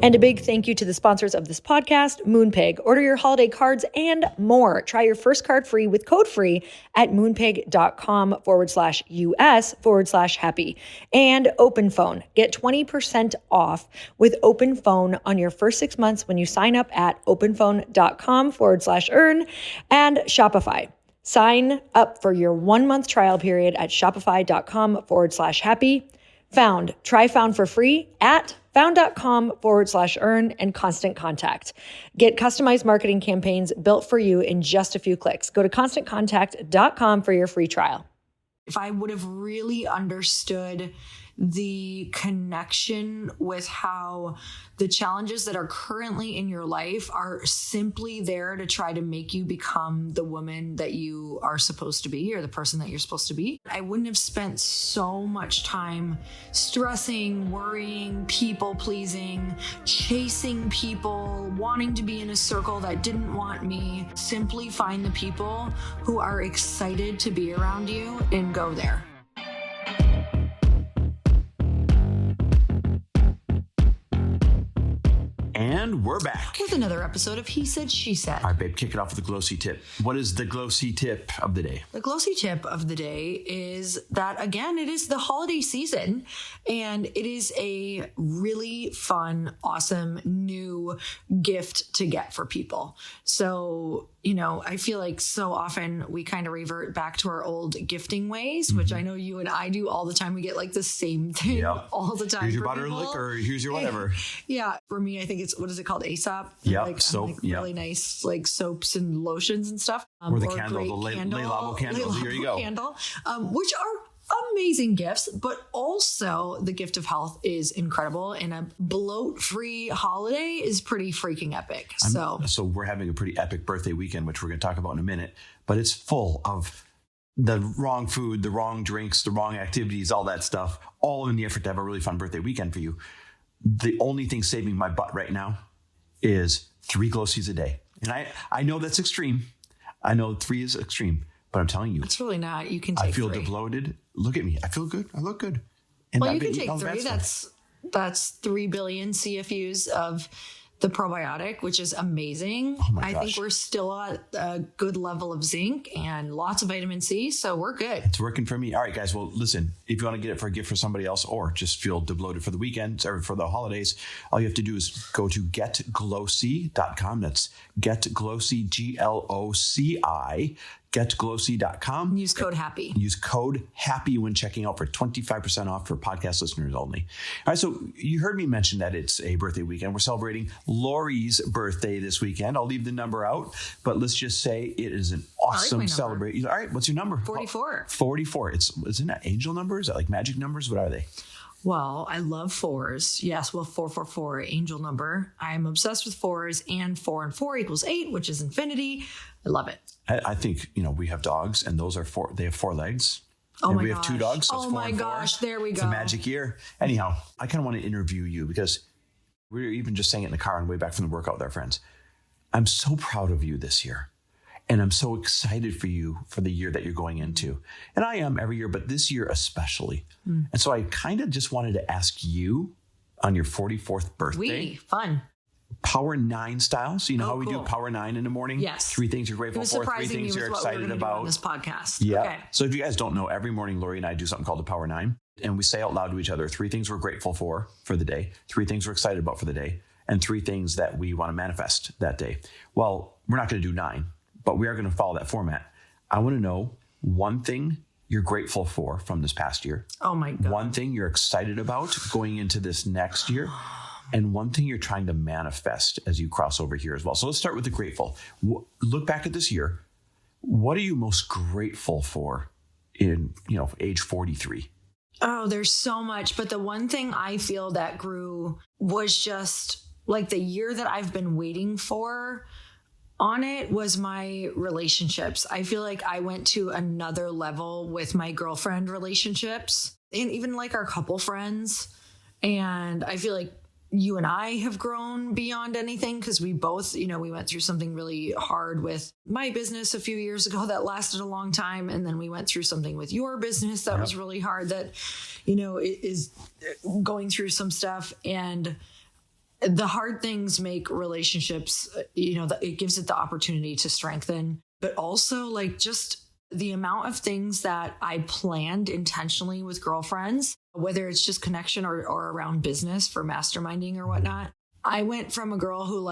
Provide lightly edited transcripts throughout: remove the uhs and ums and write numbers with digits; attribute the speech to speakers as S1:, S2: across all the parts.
S1: And a big thank you to the sponsors of this podcast, Moonpig. Order your holiday cards and more. Try your first card free with code free at moonpig.com/US/happy. And Open Phone. Get 20% off with Open Phone on your first 6 months when you sign up at openphone.com/earn and Shopify. Sign up for your 1-month trial period at shopify.com/happy. Found. Try Found for free at found.com/earn and Constant Contact. Get customized marketing campaigns built for you in just a few clicks. Go to constantcontact.com for your free trial. If I would have really understood the connection with how the challenges that are currently in your life are simply there to try to make you become the woman that you are supposed to be or the person that you're supposed to be, I wouldn't have spent so much time stressing, worrying, people pleasing, chasing people, wanting to be in a circle that didn't want me. Simply find the people who are excited to be around you and go there.
S2: And we're back
S1: with another episode of He Said, She Said.
S2: All right, babe, kick it off with the Glōci tip. What is the Glōci tip of the day?
S1: The Glōci tip of the day is that, again, it is the holiday season, and it is a really fun, awesome new gift to get for people. So, I feel like so often we kind of revert back to our old gifting ways, which I know you and I do all the time. We get like the same thing all the time.
S2: Here's your butter liquor, here's your whatever.
S1: Yeah. For me, I think it's, what is it called? Aesop?
S2: Yeah. Soap.
S1: Really nice, like soaps and lotions and stuff.
S2: Or the candle, the Le Labo candle. Here you go.
S1: Candle, which are amazing gifts, but also the gift of health is incredible, and a bloat-free holiday is pretty freaking epic. So
S2: we're having a pretty epic birthday weekend, which we're going to talk about in a minute, but it's full of the wrong food, the wrong drinks, the wrong activities, all that stuff, all in the effort to have a really fun birthday weekend for you. The only thing saving my butt right now is 3 Glōcis a day. And I know that's extreme. I know 3 is extreme. But I'm telling you,
S1: it's really not. You can take 3.
S2: I feel bloated. Look at me. I feel good. I look good. And
S1: well, you can take 3. That's 3 billion CFUs of the probiotic, which is amazing.
S2: Oh my gosh.
S1: I think we're still at a good level of zinc and lots of vitamin C, so we're good.
S2: It's working for me. All right, guys. Well, listen, if you want to get it for a gift for somebody else or just feel bloated for the weekend or for the holidays, all you have to do is go to getglōci.com. That's getglōci, GLOCI. GetGlōci.com.
S1: Use code HAPPY.
S2: Use code HAPPY when checking out for 25% off for podcast listeners only. All right, so you heard me mention that it's a birthday weekend. We're celebrating Lori's birthday this weekend. I'll leave the number out, but let's just say it is an awesome celebration. All right, what's your number?
S1: 44.
S2: 44. Isn't that angel numbers? Is that like magic numbers? What are they?
S1: Well, I love 4s. Yes, 444, angel number. I'm obsessed with 4s, and 4 and 4 equals 8, which is infinity. I love it.
S2: I think, we have dogs, and those are 4. They have 4 legs.
S1: Oh
S2: and
S1: my
S2: we
S1: gosh.
S2: have 2 dogs. So
S1: oh my gosh. There we go.
S2: It's a magic year. Anyhow, I kind of want to interview you because we were even just saying it in the car on the way back from the workout with our friends. I'm so proud of you this year. And I'm so excited for you for the year that you're going into. And I am every year, but this year especially. And so I kind of just wanted to ask you on your 44th birthday.
S1: Fun.
S2: Power 9 style. So you know how we do Power 9 in the morning?
S1: Yes.
S2: 3 things you're grateful for, 3 things you're excited about.
S1: On this podcast.
S2: Yeah.
S1: Okay.
S2: So if you guys don't know, every morning Lori and I do something called the Power 9. And we say out loud to each other 3 things we're grateful for the day, 3 things we're excited about for the day, and 3 things that we want to manifest that day. Well, we're not going to do 9. But we are going to follow that format. I want to know 1 thing you're grateful for from this past year.
S1: Oh my God.
S2: 1 thing you're excited about going into this next year. And 1 thing you're trying to manifest as you cross over here as well. So let's start with the grateful. Look back at this year. What are you most grateful for in, age 43?
S1: Oh, there's so much. But the one thing I feel that grew was just like the year that I've been waiting for on it was my relationships. I feel like I went to another level with my girlfriend relationships and even like our couple friends. And I feel like you and I have grown beyond anything because we both, we went through something really hard with my business a few years ago that lasted a long time. And then we went through something with your business that was really hard that, is going through some stuff. And the hard things make relationships, it gives it the opportunity to strengthen, but also like just the amount of things that I planned intentionally with girlfriends, whether it's just connection or around business for masterminding or whatnot. I went from a girl who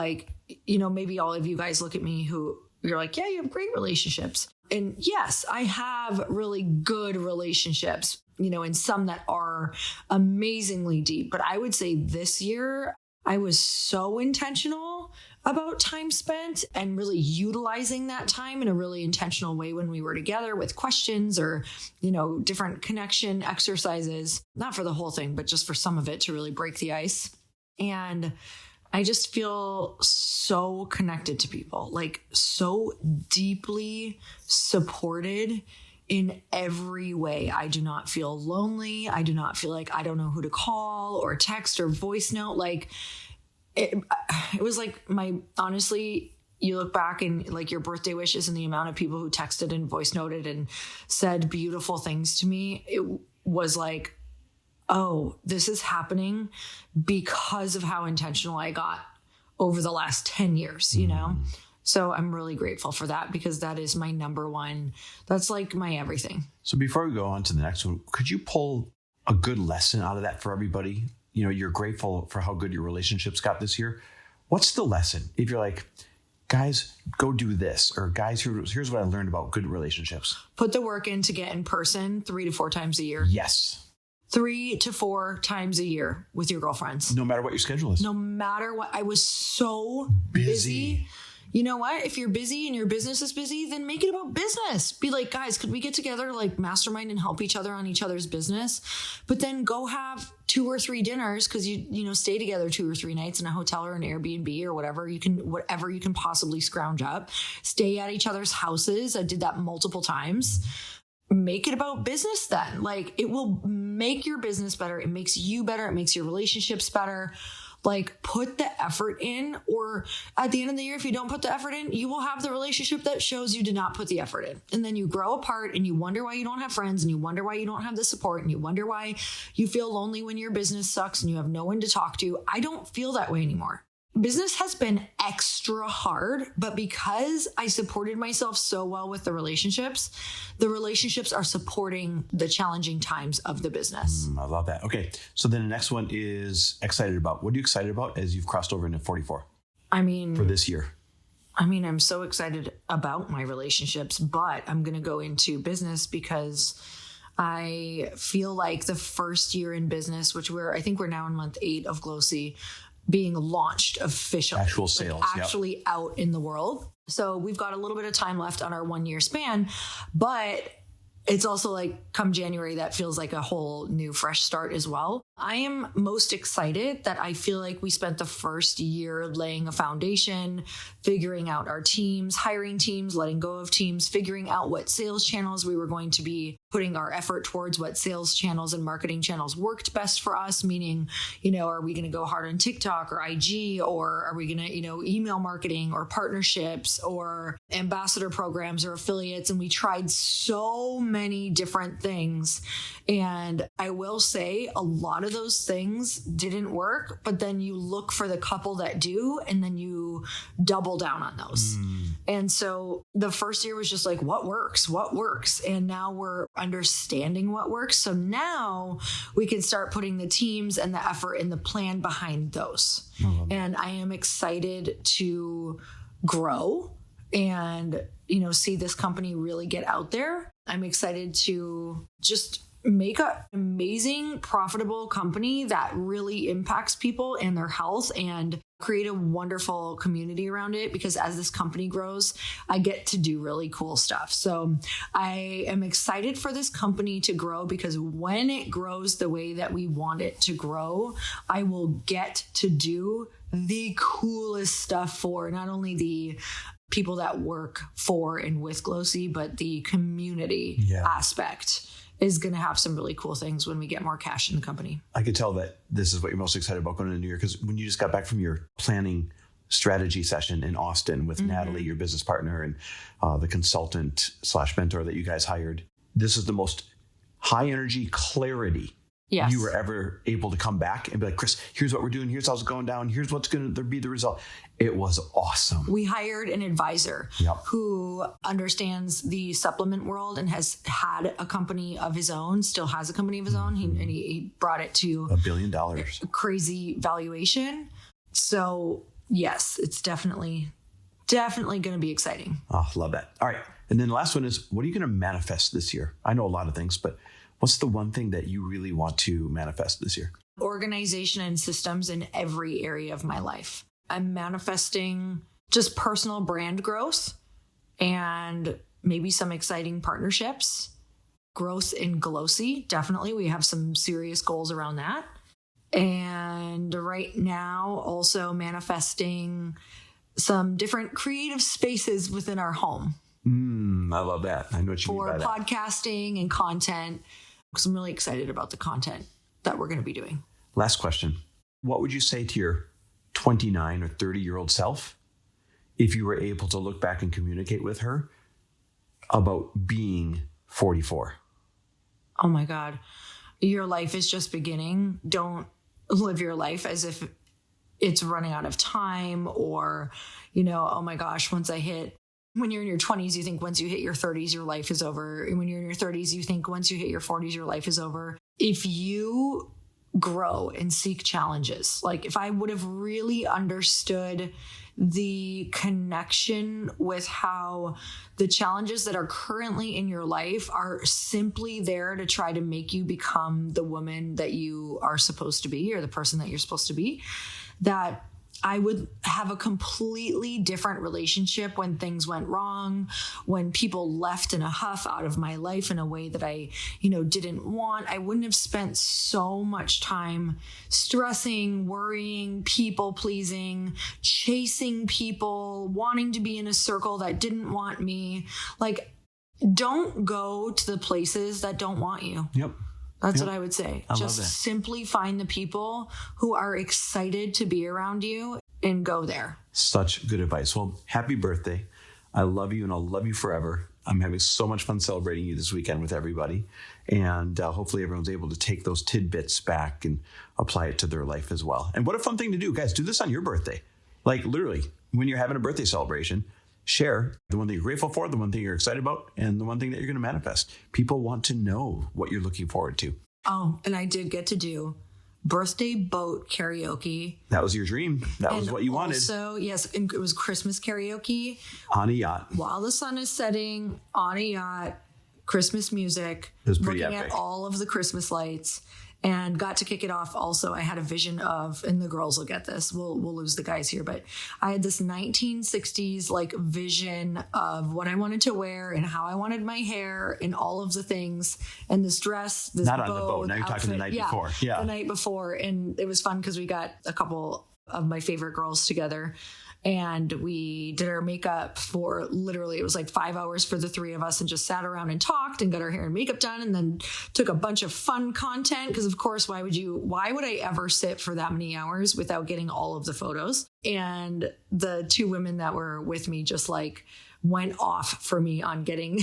S1: maybe all of you guys look at me who you're like, yeah, you have great relationships. And yes, I have really good relationships, and some that are amazingly deep. But I would say this year, I was so intentional about time spent and really utilizing that time in a really intentional way when we were together with questions or, different connection exercises, not for the whole thing, but just for some of it to really break the ice. And I just feel so connected to people, like so deeply supported in every way. I do not feel lonely. I do not feel like I don't know who to call or text or voice note. Like it was like honestly, you look back and like your birthday wishes and the amount of people who texted and voice noted and said beautiful things to me. It was like, oh, this is happening because of how intentional I got over the last 10 years, So I'm really grateful for that because that is my number one. That's like my everything.
S2: So before we go on to the next one, could you pull a good lesson out of that for everybody? You're grateful for how good your relationships got this year. What's the lesson? If you're like, guys, go do this, or guys, here's what I learned about good relationships.
S1: Put the work in to get in person 3 to 4 times a year.
S2: Yes.
S1: 3 to 4 times a year with your girlfriends.
S2: No matter what your schedule is.
S1: No matter what. I was so busy. You know what? If you're busy and your business is busy, then make it about business. Be like, guys, could we get together, like mastermind and help each other on each other's business? But then go have 2 or 3 dinners because you stay together 2 or 3 nights in a hotel or an Airbnb or whatever you can possibly scrounge up. Stay at each other's houses. I did that multiple times. Make it about business then. Like it will make your business better. It makes you better. It makes your relationships better. Like put the effort in, or at the end of the year, if you don't put the effort in, you will have the relationship that shows you did not put the effort in. And then you grow apart and you wonder why you don't have friends and you wonder why you don't have the support and you wonder why you feel lonely when your business sucks and you have no one to talk to. I don't feel that way anymore. Business has been extra hard, but because I supported myself so well with the relationships are supporting the challenging times of the business.
S2: I love that. Okay. So then the next one is excited about. What are you excited about as you've crossed over into 44? For this year?
S1: I'm so excited about my relationships, but I'm going to go into business because I feel like the first year in business, which I think we're now in month 8 of Glōci, being launched officially.
S2: Actual sales.
S1: Actually out in the world. So we've got a little bit of time left on our 1-year span, but it's also like come January, that feels like a whole new fresh start as well. I am most excited that I feel like we spent the first year laying a foundation, figuring out our teams, hiring teams, letting go of teams, figuring out what sales channels we were going to be putting our effort towards, what sales channels and marketing channels worked best for us, meaning, are we going to go hard on TikTok or IG, or are we going to, email marketing or partnerships or ambassador programs or affiliates? And we tried so many different things. And I will say a lot of those things didn't work, but then you look for the couple that do, and then you double down on those. And so the first year was just like, what works? And now we're understanding what works. So now we can start putting the teams and the effort and the plan behind those. And I am excited to grow and, see this company really get out there. I'm excited to just make an amazing, profitable company that really impacts people and their health and create a wonderful community around it, because as this company grows, I get to do really cool stuff. So I am excited for this company to grow, because when it grows the way that we want it to grow, I will get to do the coolest stuff for not only the people that work for and with Glōci, but the community aspect is going to have some really cool things when we get more cash in the company.
S2: I could tell that this is what you're most excited about going into the new year, because when you just got back from your planning strategy session in Austin with Natalie, your business partner, and the consultant / mentor that you guys hired, this is the most high energy clarity
S1: Yes.
S2: you were ever able to come back and be like, Chris, here's what we're doing. Here's how it's going down. Here's what's going to be the result. It was awesome.
S1: We hired an advisor who understands the supplement world and has had a company of his own, still has a company of his own. He brought it to
S2: $1 billion.
S1: A crazy valuation. So yes, it's definitely going to be exciting.
S2: Oh, love that. All right. And then the last one is, what are you going to manifest this year? I know a lot of things, but what's the one thing that you really want to manifest this year?
S1: Organization and systems in every area of my life. I'm manifesting just personal brand growth and maybe some exciting partnerships. Growth in Glōci, definitely. We have some serious goals around that. And right now, also manifesting some different creative spaces within our home.
S2: I love that. I know what you mean by that.
S1: For podcasting and content, because I'm really excited about the content that we're going to be doing.
S2: Last question. What would you say to your 29 or 30-year-old self if you were able to look back and communicate with her about being 44?
S1: Oh my God. Your life is just beginning. Don't live your life as if it's running out of time or, oh my gosh, when you're in your 20s, you think once you hit your 30s, your life is over. And when you're in your 30s, you think once you hit your 40s, your life is over. If you grow and seek challenges, like if I would have really understood the connection with how the challenges that are currently in your life are simply there to try to make you become the woman that you are supposed to be or the person that you're supposed to be, that I would have a completely different relationship when things went wrong, when people left in a huff out of my life in a way that I, didn't want. I wouldn't have spent so much time stressing, worrying, people pleasing, chasing people, wanting to be in a circle that didn't want me. Like, don't go to the places that don't want you.
S2: Yep.
S1: That's what I would say.
S2: I
S1: Just simply find the people who are excited to be around you and go there.
S2: Such good advice. Well, happy birthday. I love you and I'll love you forever. I'm having so much fun celebrating you this weekend with everybody. And hopefully everyone's able to take those tidbits back and apply it to their life as well. And what a fun thing to do. Guys, do this on your birthday. Like literally, when you're having a birthday celebration, share the one thing you're grateful for, the one thing you're excited about, and the one thing that you're going to manifest. People want to know what you're looking forward to.
S1: Oh, and I did get to do birthday boat karaoke.
S2: That was your dream. That was what you wanted.
S1: So yes, and it was Christmas karaoke.
S2: On a yacht.
S1: While the sun is setting, on a yacht, Christmas music.
S2: It was pretty
S1: looking
S2: epic.
S1: at all of the Christmas lights. And got to kick it off. Also, I had a vision of, and the girls will get this, we'll lose the guys here, but I had this 1960s vision of what I wanted to wear and how I wanted my hair and all of the things and this dress, this
S2: Not
S1: bow,
S2: on the boat. Now you're talking the night before. Yeah.
S1: The night before. And it was fun because we got a couple of my favorite girls together. And we did our makeup for literally, it was like 5 hours for the three of us and just sat around and talked and got our hair and makeup done and then took a bunch of fun content. Because of course, why would I ever sit for that many hours without getting all of the photos? And the two women that were with me just went off for me on getting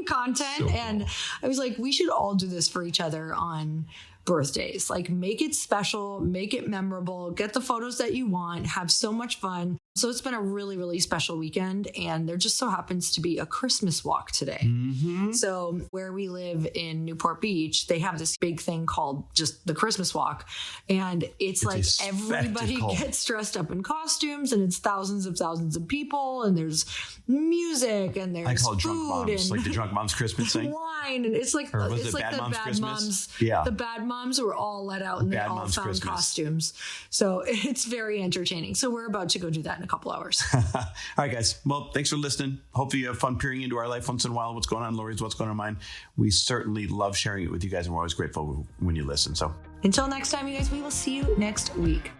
S1: content. So cool. And I was like, we should all do this for each other on birthdays. Make it special, make it memorable, get the photos that you want, have so much fun. So it's been a really, really special weekend. And there just so happens to be a Christmas walk today. Mm-hmm. So where we live in Newport Beach, they have this big thing called just the Christmas walk. And it's like everybody gets dressed up in costumes and it's thousands of people and there's music and there's
S2: I call it
S1: food
S2: drunk moms,
S1: and
S2: like the drunk moms Christmas thing.
S1: Wine. And it's like,
S2: or was
S1: it's
S2: it
S1: like
S2: Bad
S1: the
S2: Moms
S1: bad
S2: Christmas?
S1: moms.
S2: Yeah.
S1: The bad moms were all let out and they all found Christmas costumes. So it's very entertaining. So we're about to go do that in a couple hours.
S2: All right, guys. Well, thanks for listening. Hopefully you have fun peering into our life once in a while. What's going on in Lori's, what's going on in mine. We certainly love sharing it with you guys and we're always grateful when you listen. So
S1: until next time, you guys, we will see you next week.